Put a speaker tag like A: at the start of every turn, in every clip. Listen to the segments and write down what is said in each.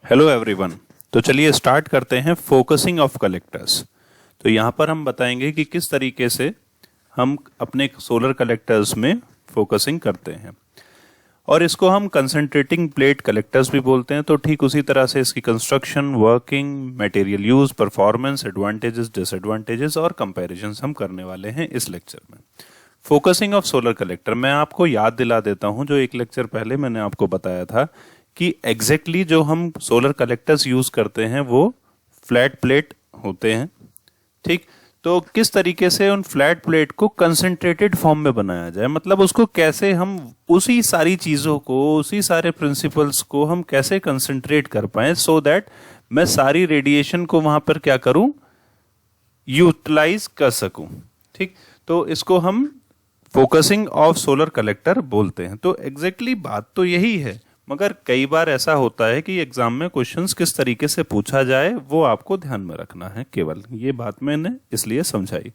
A: Hello everyone. तो चलिए start करते हैं फोकसिंग ऑफ कलेक्टर्स। तो यहाँ पर हम बताएंगे कि किस तरीके से हम अपने सोलर कलेक्टर्स में फोकसिंग करते हैं, और इसको हम कंसंट्रेटिंग प्लेट कलेक्टर्स भी बोलते हैं। तो ठीक उसी तरह से इसकी construction, working, material use, performance, advantages, disadvantages और कंपैरिजंस हम करने वाले हैं इस लेक्चर में। फोकसिंग ऑफ सोलर कलेक्टर मैं आपको याद दिला देता हूं, जो एक लेक्चर पहले मैंने आपको बताया था कि एग्जैक्टली जो हम सोलर कलेक्टर्स यूज करते हैं वो फ्लैट प्लेट होते हैं। ठीक, तो किस तरीके से उन फ्लैट प्लेट को कंसंट्रेटेड फॉर्म में बनाया जाए, मतलब उसको कैसे हम उसी सारी चीजों को, उसी सारे प्रिंसिपल्स को हम कैसे कंसंट्रेट कर पाए, सो दैट मैं सारी रेडिएशन को वहां पर क्या करूं, यूटिलाइज कर सकूं। ठीक, तो इसको हम फोकसिंग ऑफ सोलर कलेक्टर बोलते हैं। तो एग्जैक्टली बात तो यही है, मगर कई बार ऐसा होता है कि एग्जाम में क्वेश्चंस किस तरीके से पूछा जाए वो आपको ध्यान में रखना है, केवल ये बात मैंने इसलिए समझाई।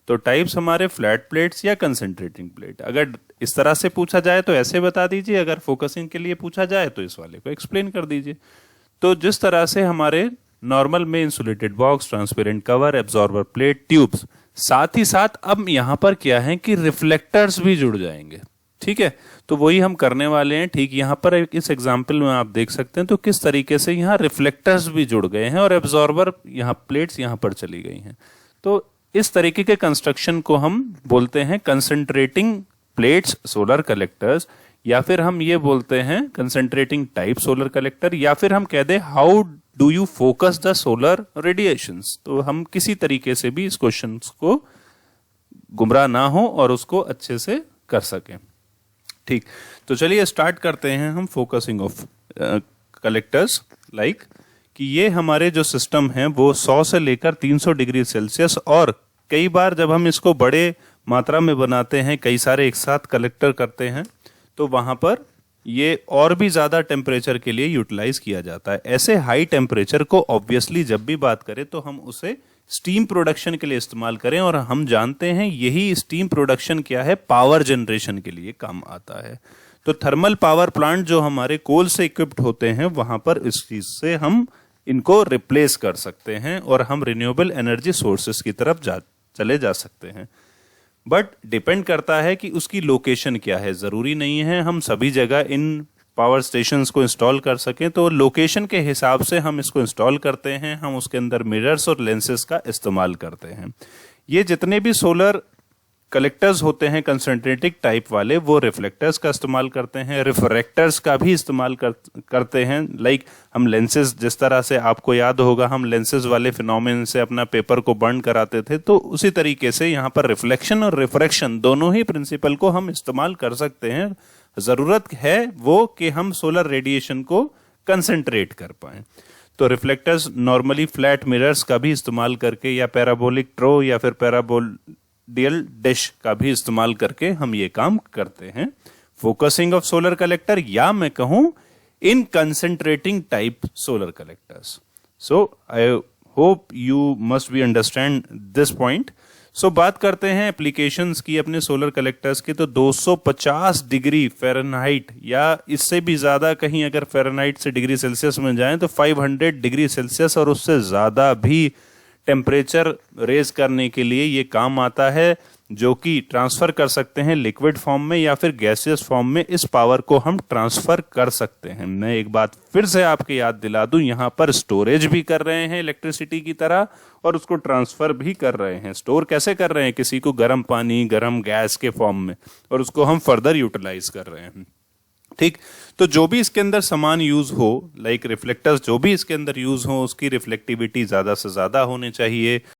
A: तो टाइप्स हमारे फ्लैट प्लेट्स या कंसंट्रेटिंग प्लेट। अगर इस तरह से पूछा जाए तो ऐसे बता दीजिए, अगर फोकसिंग के लिए पूछा जाए तो इस वाले को एक्सप्लेन कर दीजिए। तो जिस तरह से हमारे नॉर्मल में insulated box, transparent cover, absorber plate, tubes, साथ ही साथ अब यहां पर क्या है कि रिफ्लेक्टर्स भी जुड़ जाएंगे। ठीक है, तो वही हम करने वाले हैं। ठीक, यहां पर इस एग्जांपल में आप देख सकते हैं तो किस तरीके से यहां रिफ्लेक्टर्स भी जुड़ गए हैं और एब्जॉर्बर यहां प्लेट्स यहां पर चली गई हैं। तो इस तरीके के कंस्ट्रक्शन को हम बोलते हैं कंसंट्रेटिंग प्लेट्स सोलर कलेक्टर्स, या फिर हम ये बोलते हैं कंसंट्रेटिंग टाइप सोलर कलेक्टर, या फिर हम कह दें how do you focus the solar radiations. तो हम किसी तरीके से भी इस क्वेश्चन को गुमराह ना हो और उसको अच्छे से कर सकें। ठीक, तो चलिए स्टार्ट करते हैं हम फोकसिंग ऑफ कलेक्टर्स। लाइक कि ये हमारे जो सिस्टम है वो 100 से लेकर 300 डिग्री सेल्सियस, और कई बार जब हम इसको बड़े मात्रा में बनाते हैं, कई सारे एक साथ कलेक्टर करते हैं, तो वहां पर ये और भी ज्यादा टेम्परेचर के लिए यूटिलाइज किया जाता है। ऐसे हाई टेम्परेचर को ऑब्वियसली जब भी बात करें तो हम उसे स्टीम प्रोडक्शन के लिए इस्तेमाल करें, और हम जानते हैं यही स्टीम प्रोडक्शन क्या है, पावर जनरेशन के लिए काम आता है। तो थर्मल पावर प्लांट जो हमारे कोल से इक्विप्ड होते हैं, वहां पर इस चीज से हम इनको रिप्लेस कर सकते हैं और हम रिन्यूएबल एनर्जी सोर्सेस की तरफ चले जा सकते हैं। बट डिपेंड करता है कि उसकी लोकेशन क्या है। जरूरी नहीं है हम सभी जगह इन पावर स्टेशंस को इंस्टॉल कर सकें, तो लोकेशन के हिसाब से हम इसको इंस्टॉल करते हैं। हम उसके अंदर मिरर्स और लेंसेस का इस्तेमाल करते हैं। ये जितने भी सोलर कलेक्टर्स होते हैं कंसंट्रेटिंग टाइप वाले, वो रिफ्लेक्टर्स का इस्तेमाल करते हैं, रिफ्रैक्टर्स का भी इस्तेमाल करते हैं। लाइक हम लेंसेज, जिस तरह से आपको याद होगा हम लेंसेज वाले फिनोमेनन से अपना पेपर को बर्न कराते थे, तो उसी तरीके से यहाँ पर रिफ्लेक्शन और रिफ्रैक्शन दोनों ही प्रिंसिपल को हम इस्तेमाल कर सकते हैं। जरूरत है वो कि हम सोलर रेडिएशन को कंसंट्रेट कर पाएं। तो रिफ्लेक्टर्स नॉर्मली फ्लैट मिरर्स का भी इस्तेमाल करके, या पैराबोलिक ट्रो या फिर पैराबोलियल डिश का भी इस्तेमाल करके हम ये काम करते हैं। फोकसिंग ऑफ सोलर कलेक्टर, या मैं कहूं इन concentrating type solar collectors. So I hope you must be understand this point. So बात करते हैं एप्लीकेशंस की अपने सोलर कलेक्टर्स की। तो 250 डिग्री फ़ारेनहाइट या इससे भी ज़्यादा, कहीं अगर फ़ारेनहाइट से डिग्री सेल्सियस में जाएं तो 500 डिग्री सेल्सियस और उससे ज़्यादा भी टेम्परेचर रेज करने के लिए ये काम आता है, जो कि ट्रांसफ़र कर सकते हैं लिक्विड फॉर्म में या फिर गैसियस फॉर्म में। इस पावर को हम ट्रांसफ़र कर सकते हैं। मैं एक बात फिर से आपको याद दिला दूं, यहाँ पर स्टोरेज भी कर रहे हैं इलेक्ट्रिसिटी की तरह, और उसको ट्रांसफ़र भी कर रहे हैं। स्टोर कैसे कर रहे हैं, किसी को गर्म पानी, गर्म गैस के फॉर्म में, और उसको हम फर्दर यूटिलाइज कर रहे हैं। ठीक, तो जो भी इसके अंदर सामान यूज हो, लाइक रिफ्लेक्टर्स जो भी इसके अंदर यूज हो, उसकी रिफ्लेक्टिविटी ज़्यादा से ज़्यादा होनी चाहिए।